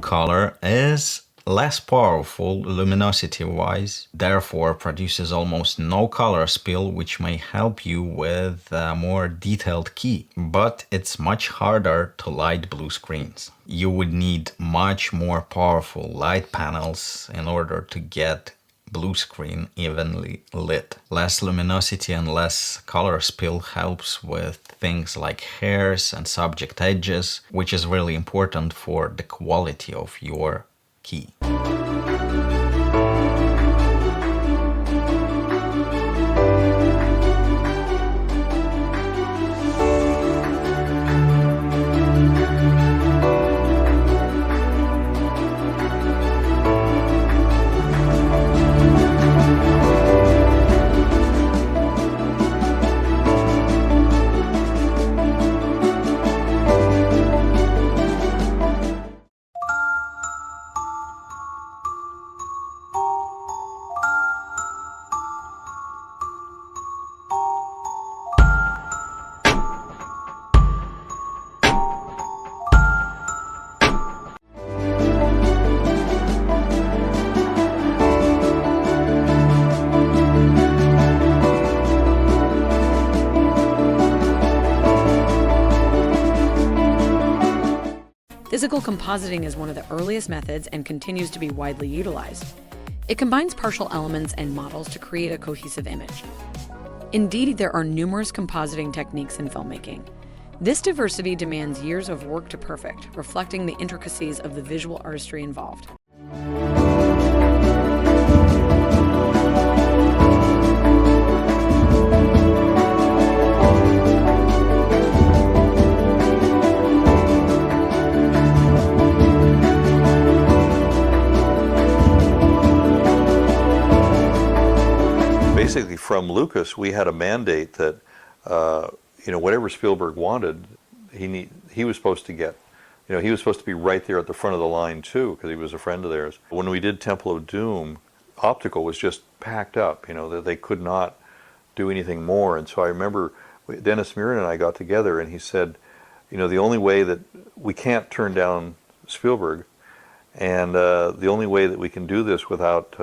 color is less powerful luminosity-wise, therefore produces almost no color spill, which may help you with a more detailed key, but it's much harder to light blue screens. You would need much more powerful light panels in order to get blue screen evenly lit. Less luminosity and less color spill helps with things like hairs and subject edges, which is really important for the quality of your key. Physical compositing is one of the earliest methods and continues to be widely utilized. It combines partial elements and models to create a cohesive image. Indeed, there are numerous compositing techniques in filmmaking. This diversity demands years of work to perfect, reflecting the intricacies of the visual artistry involved. Basically, from Lucas, we had a mandate that whatever Spielberg wanted, he was supposed to get. He was supposed to be right there at the front of the line too, because he was a friend of theirs. When we did Temple of Doom, optical was just packed up. That they could not do anything more. And so I remember Dennis Muren and I got together, and he said, the only way that we can't turn down Spielberg, and the only way that we can do this without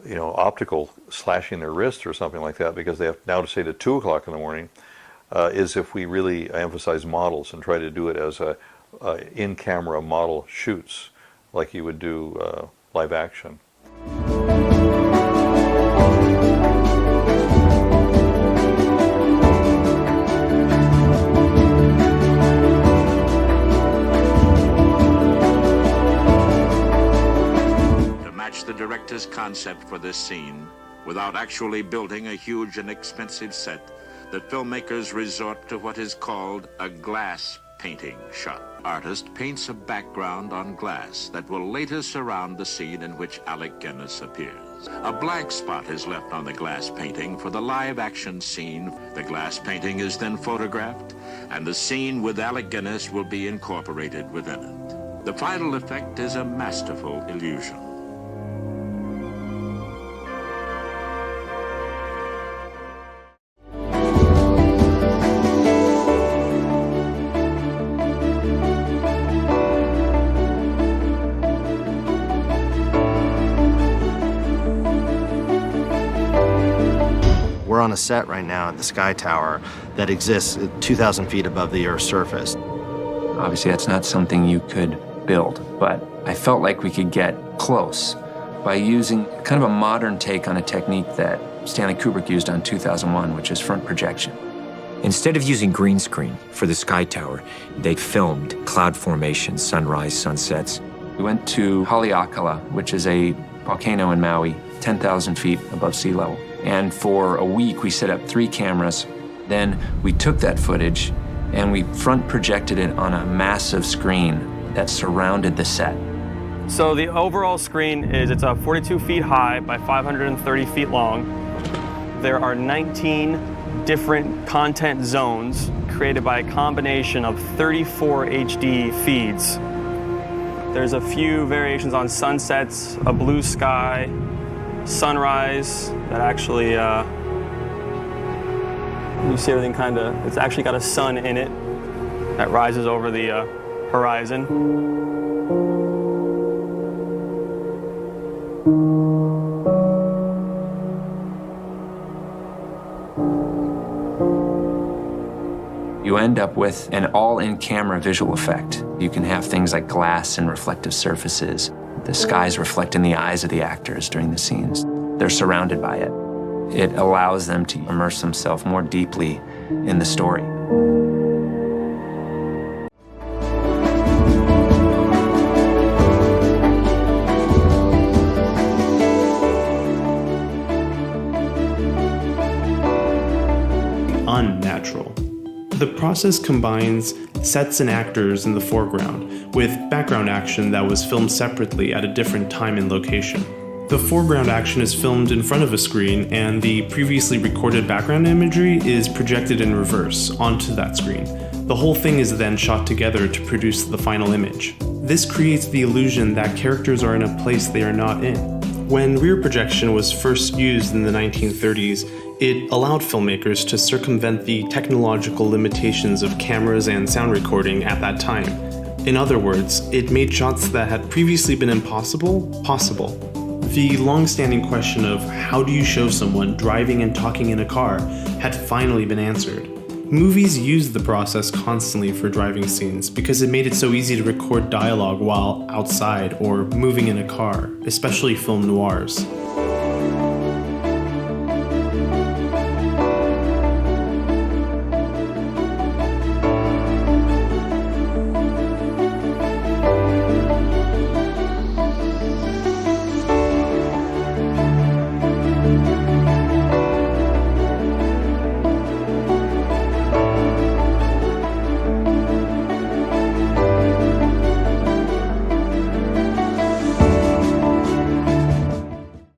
optical slashing their wrists or something like that, because they have now to stay to 2 o'clock in the morning, is if we really emphasize models and try to do it as in-camera model shoots, like you would do live action. The director's concept for this scene, without actually building a huge and expensive set, the filmmakers resort to what is called a glass painting shot. Artist paints a background on glass that will later surround the scene in which Alec Guinness appears. A blank spot is left on the glass painting for the live action scene. The glass painting is then photographed, and the scene with Alec Guinness will be incorporated within it. The final effect is a masterful illusion. We're on a set right now at the Sky Tower that exists 2,000 feet above the Earth's surface. Obviously, that's not something you could build, but I felt like we could get close by using kind of a modern take on a technique that Stanley Kubrick used on 2001, which is front projection. Instead of using green screen for the Sky Tower, they filmed cloud formations, sunrise, sunsets. We went to Haleakala, which is a volcano in Maui, 10,000 feet above sea level. And for a week, we set up 3 cameras. Then we took that footage and we front projected it on a massive screen that surrounded the set. So the overall screen it's 42 feet high by 530 feet long. There are 19 different content zones created by a combination of 34 HD feeds. There's a few variations on sunsets, a blue sky, sunrise that actually, you see everything it's actually got a sun in it that rises over the horizon. You end up with an all-in-camera visual effect. You can have things like glass and reflective surfaces. The skies reflect in the eyes of the actors during the scenes. They're surrounded by it. It allows them to immerse themselves more deeply in the story. Unnatural. The process combines sets and actors in the foreground with background action that was filmed separately at a different time and location. The foreground action is filmed in front of a screen, and the previously recorded background imagery is projected in reverse onto that screen. The whole thing is then shot together to produce the final image. This creates the illusion that characters are in a place they are not in. When rear projection was first used in the 1930s, it allowed filmmakers to circumvent the technological limitations of cameras and sound recording at that time. In other words, it made shots that had previously been impossible, possible. The long-standing question of how do you show someone driving and talking in a car had finally been answered. Movies used the process constantly for driving scenes because it made it so easy to record dialogue while outside or moving in a car, especially film noirs.